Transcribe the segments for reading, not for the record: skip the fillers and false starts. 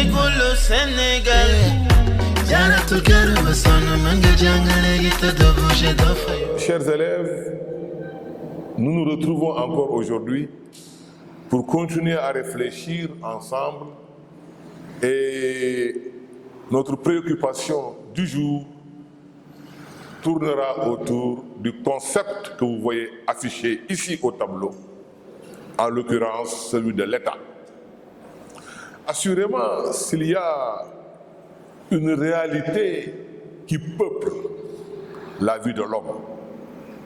Golo Sénégal. Chers élèves, nous nous retrouvons encore aujourd'hui pour continuer à réfléchir ensemble et notre préoccupation du jour tournera autour du concept que vous voyez affiché ici au tableau, en l'occurrence celui de l'État. Assurément, s'il y a une réalité qui peuple la vie de l'homme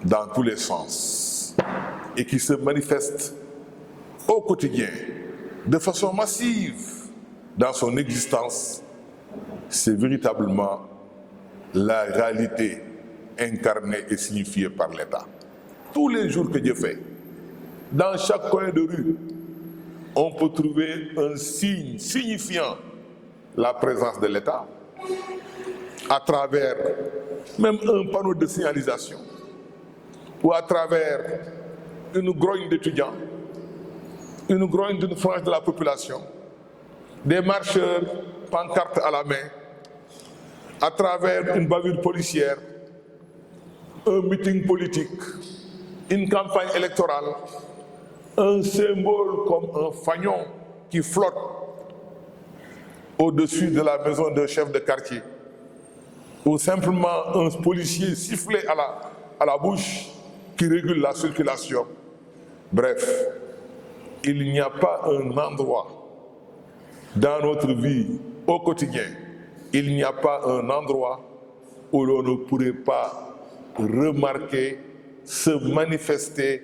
dans tous les sens et qui se manifeste au quotidien de façon massive dans son existence, c'est véritablement la réalité incarnée et signifiée par l'État. Tous les jours que Dieu fait, dans chaque coin de rue, on peut trouver un signe signifiant la présence de l'État à travers même un panneau de signalisation ou à travers une grogne d'étudiants, une grogne d'une frange de la population, des marcheurs, pancartes à la main, à travers une bavure policière, un meeting politique, une campagne électorale, un symbole comme un fanion qui flotte au-dessus de la maison d'un chef de quartier, ou simplement un policier sifflé à la bouche qui régule la circulation. Bref, il n'y a pas un endroit dans notre vie au quotidien, il n'y a pas un endroit où l'on ne pourrait pas remarquer, se manifester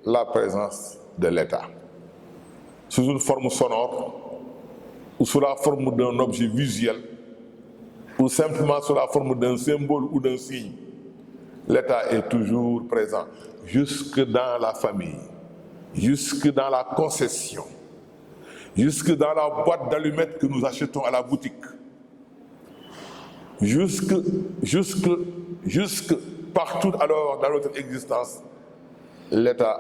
la présence de l'État. Sous une forme sonore, ou sous la forme d'un objet visuel, ou simplement sous la forme d'un symbole ou d'un signe, l'État est toujours présent, jusque dans la famille, jusque dans la concession, jusque dans la boîte d'allumettes que nous achetons à la boutique, jusque partout alors dans notre existence, l'État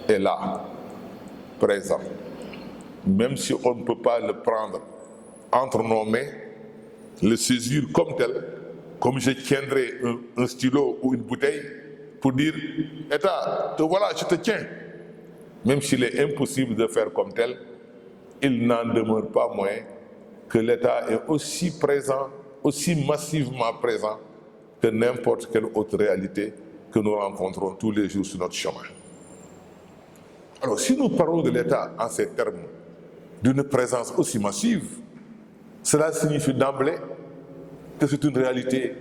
est là, présent. Même si on ne peut pas le prendre entre nos mains, le saisir comme tel, comme je tiendrais un stylo ou une bouteille pour dire « État, te voilà, je te tiens ». Même s'il est impossible de faire comme tel, il n'en demeure pas moins que l'État est aussi présent, aussi massivement présent que n'importe quelle autre réalité que nous rencontrons tous les jours sur notre chemin. Alors, si nous parlons de l'État en ces termes, d'une présence aussi massive, cela signifie d'emblée que c'est une réalité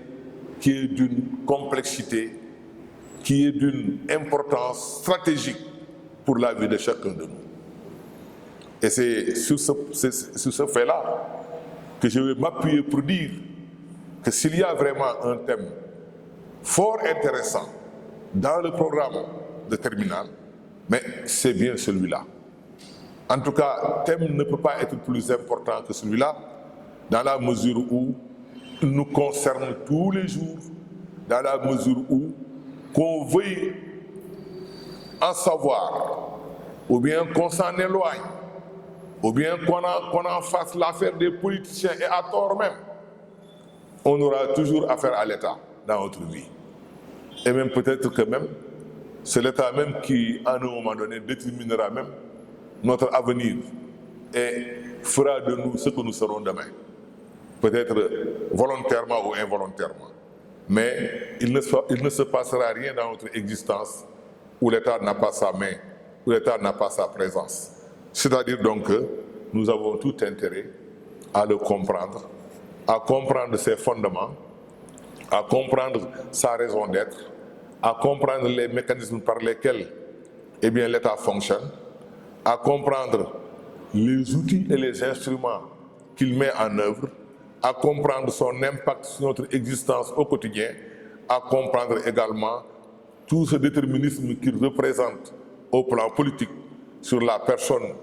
qui est d'une complexité, qui est d'une importance stratégique pour la vie de chacun de nous. Et c'est sur ce fait-là que je vais m'appuyer pour dire que s'il y a vraiment un thème fort intéressant dans le programme de terminale, mais c'est bien celui-là. En tout cas, le thème ne peut pas être plus important que celui-là, dans la mesure où il nous concerne tous les jours, dans la mesure où qu'on veuille en savoir, ou bien qu'on s'en éloigne, ou bien qu'on en fasse l'affaire des politiciens et à tort même, on aura toujours affaire à l'État dans notre vie. Et même peut-être que même, c'est l'État même qui, à un moment donné, déterminera même notre avenir et fera de nous ce que nous serons demain. Peut-être volontairement ou involontairement. Mais il ne se passera rien dans notre existence où l'État n'a pas sa main, où l'État n'a pas sa présence. C'est-à-dire donc que nous avons tout intérêt à le comprendre, à comprendre ses fondements, à comprendre sa raison d'être, à comprendre les mécanismes par lesquels l'État fonctionne, à comprendre les outils et les instruments qu'il met en œuvre, à comprendre son impact sur notre existence au quotidien, à comprendre également tout ce déterminisme qu'il représente au plan politique sur la personne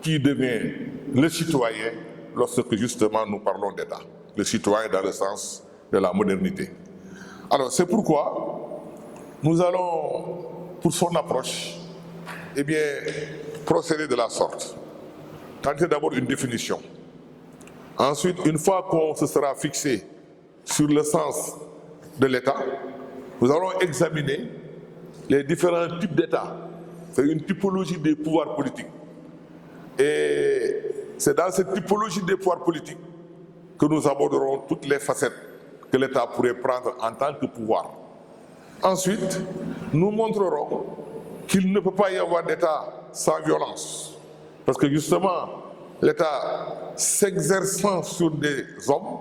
qui devient le citoyen lorsque justement nous parlons d'État. Le citoyen dans le sens de la modernité. Alors c'est pourquoi nous allons, pour son approche, procéder de la sorte. Tenter d'abord une définition. Ensuite, une fois qu'on se sera fixé sur le sens de l'État, nous allons examiner les différents types d'État. C'est une typologie des pouvoirs politiques. Et c'est dans cette typologie des pouvoirs politiques que nous aborderons toutes les facettes que l'État pourrait prendre en tant que pouvoir. Ensuite, nous montrerons qu'il ne peut pas y avoir d'État sans violence. Parce que justement, l'État s'exerçant sur des hommes,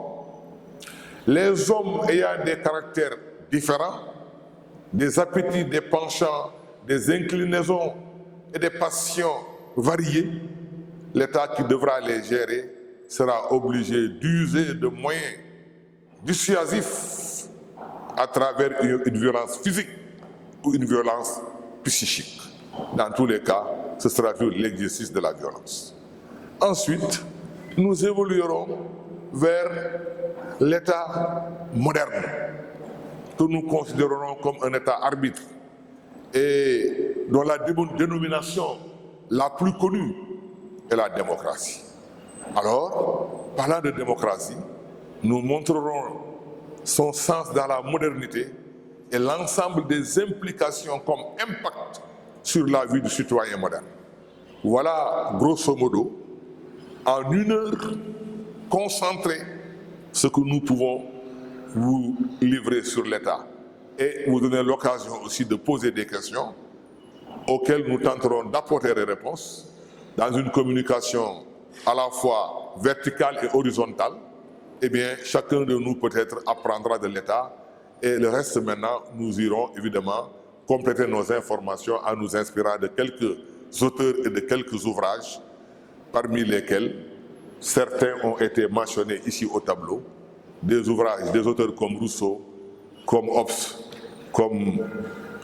les hommes ayant des caractères différents, des appétits, des penchants, des inclinaisons et des passions variées, l'État qui devra les gérer sera obligé d'user de moyens dissuasifs à travers une violence physique ou une violence psychique. Dans tous les cas, ce sera toujours l'exercice de la violence. Ensuite, nous évoluerons vers l'État moderne, que nous considérons comme un État arbitre et dont la dénomination la plus connue est la démocratie. Alors, parlant de démocratie, nous montrerons son sens dans la modernité et l'ensemble des implications comme impact sur la vie du citoyen moderne. Voilà, grosso modo, en une heure, concentré ce que nous pouvons vous livrer sur l'État et vous donner l'occasion aussi de poser des questions auxquelles nous tenterons d'apporter des réponses dans une communication à la fois verticale et horizontale. Eh bien, chacun de nous peut-être apprendra de l'État et le reste maintenant, nous irons évidemment compléter nos informations en nous inspirant de quelques auteurs et de quelques ouvrages, parmi lesquels certains ont été mentionnés ici au tableau, des ouvrages, des auteurs comme Rousseau, comme Hobbes, comme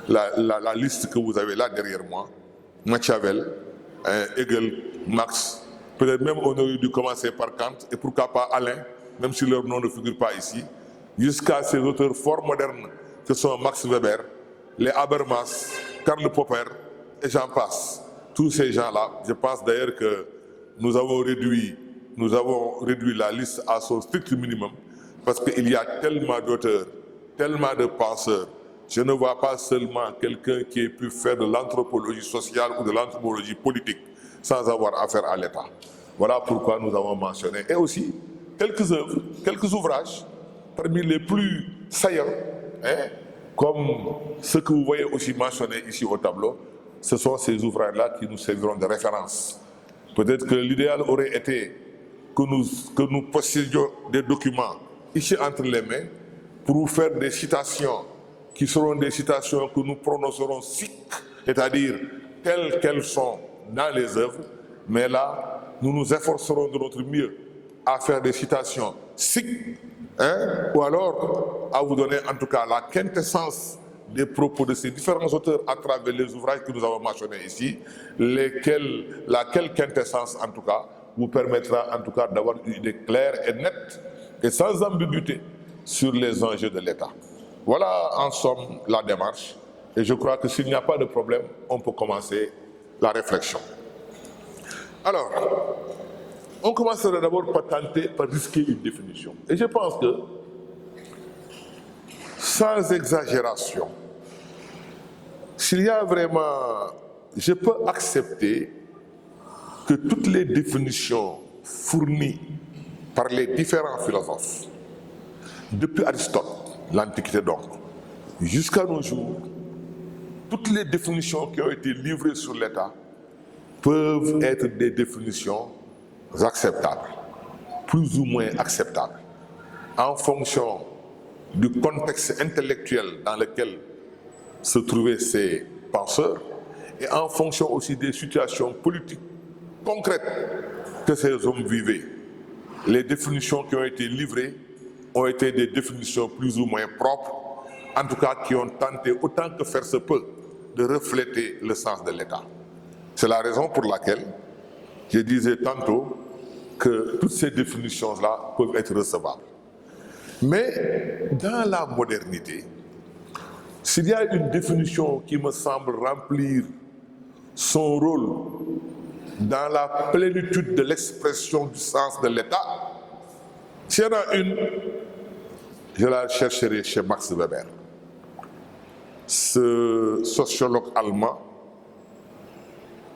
la liste que vous avez là derrière moi, Machiavel, Hegel, Marx, peut-être même on aurait dû commencer par Kant et pourquoi pas Alain, même si leur nom ne figure pas ici, jusqu'à ces auteurs fort modernes que sont Max Weber, les Habermas, Karl Popper et j'en passe. Tous ces gens-là, je pense d'ailleurs que nous avons réduit la liste à son strict minimum parce qu'il y a tellement d'auteurs, tellement de penseurs. Je ne vois pas seulement quelqu'un qui ait pu faire de l'anthropologie sociale ou de l'anthropologie politique sans avoir affaire à l'État. Voilà pourquoi nous avons mentionné. Et aussi, quelques œuvres, quelques ouvrages, parmi les plus saillants, comme ceux que vous voyez aussi mentionnés ici au tableau, ce sont ces ouvrages-là qui nous serviront de référence. Peut-être que l'idéal aurait été que nous possédions des documents ici entre les mains pour vous faire des citations qui seront des citations que nous prononcerons sic, c'est-à-dire telles qu'elles sont dans les œuvres, mais là, nous nous efforcerons de notre mieux à faire des citations sic, ou alors à vous donner en tout cas la quintessence des propos de ces différents auteurs à travers les ouvrages que nous avons mentionnés ici, laquelle quintessence en tout cas vous permettra en tout cas d'avoir une idée claire et nette et sans ambiguïté sur les enjeux de l'État. Voilà en somme la démarche et je crois que s'il n'y a pas de problème, on peut commencer la réflexion. Alors, on commencerait d'abord par risquer une définition. Et je pense que, sans exagération, s'il y a vraiment, je peux accepter que toutes les définitions fournies par les différents philosophes, depuis Aristote, l'Antiquité donc, jusqu'à nos jours, toutes les définitions qui ont été livrées sur l'État peuvent être des définitions acceptables, plus ou moins acceptables, en fonction du contexte intellectuel dans lequel se trouvaient ces penseurs et en fonction aussi des situations politiques concrètes que ces hommes vivaient. Les définitions qui ont été livrées ont été des définitions plus ou moins propres, en tout cas qui ont tenté autant que faire se peut de refléter le sens de l'État. C'est la raison pour laquelle je disais tantôt que toutes ces définitions-là peuvent être recevables. Mais dans la modernité, s'il y a une définition qui me semble remplir son rôle dans la plénitude de l'expression du sens de l'État, S'il y en a une, je la chercherai chez Max Weber. Ce sociologue allemand,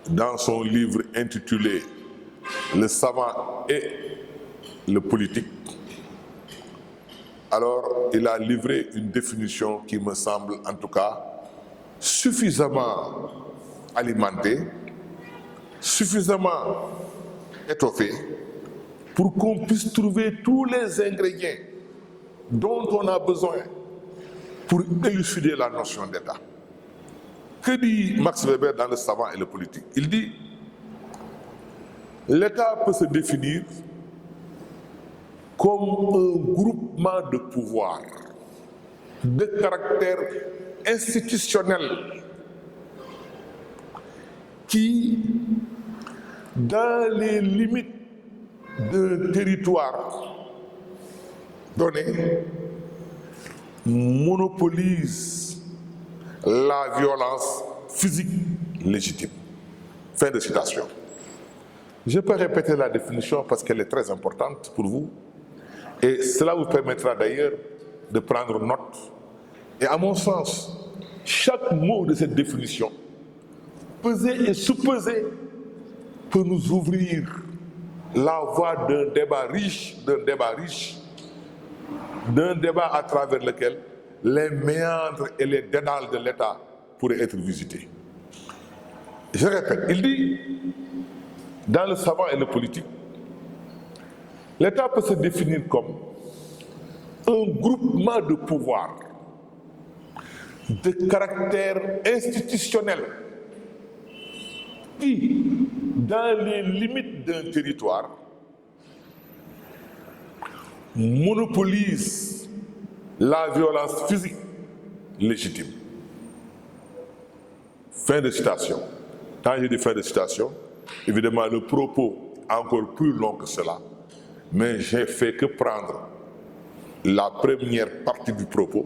dans son livre intitulé Le savant et le politique, alors il a livré une définition qui me semble en tout cas suffisamment alimentée, suffisamment étoffée pour qu'on puisse trouver tous les ingrédients dont on a besoin pour élucider la notion d'État. Que dit Max Weber dans Le savant et le politique? Il dit l'État peut se définir comme un groupement de pouvoirs de caractère institutionnel qui, dans les limites d'un territoire donné, monopolise la violence physique légitime. Fin de citation. Je peux répéter la définition parce qu'elle est très importante pour vous et cela vous permettra d'ailleurs de prendre note. Et à mon sens, chaque mot de cette définition, pesé et sous-pesé, peut nous ouvrir la voie d'un débat riche, d'un débat à travers lequel les méandres et les dédales de l'État pourraient être visités. Je répète, il dit, dans Le savant et le politique, l'État peut se définir comme un groupement de pouvoirs de caractère institutionnel qui, dans les limites d'un territoire, monopolise la violence physique légitime. Fin de citation. Quand je dis fin de citation, évidemment le propos est encore plus long que cela, mais j'ai fait que prendre la première partie du propos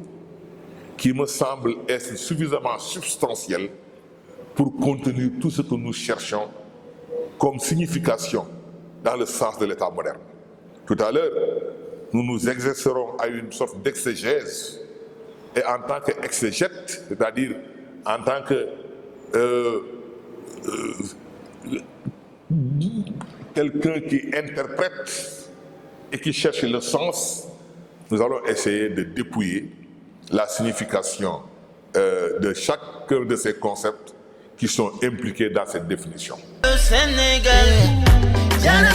qui me semble être suffisamment substantielle pour contenir tout ce que nous cherchons comme signification dans le sens de l'État moderne. Tout à l'heure, nous nous exercerons à une sorte d'exégèse et en tant qu'exégète, c'est-à-dire en tant que quelqu'un qui interprète et qui cherche le sens, nous allons essayer de dépouiller la signification de chacun de ces concepts qui sont impliqués dans cette définition. Le Sénégal. Jana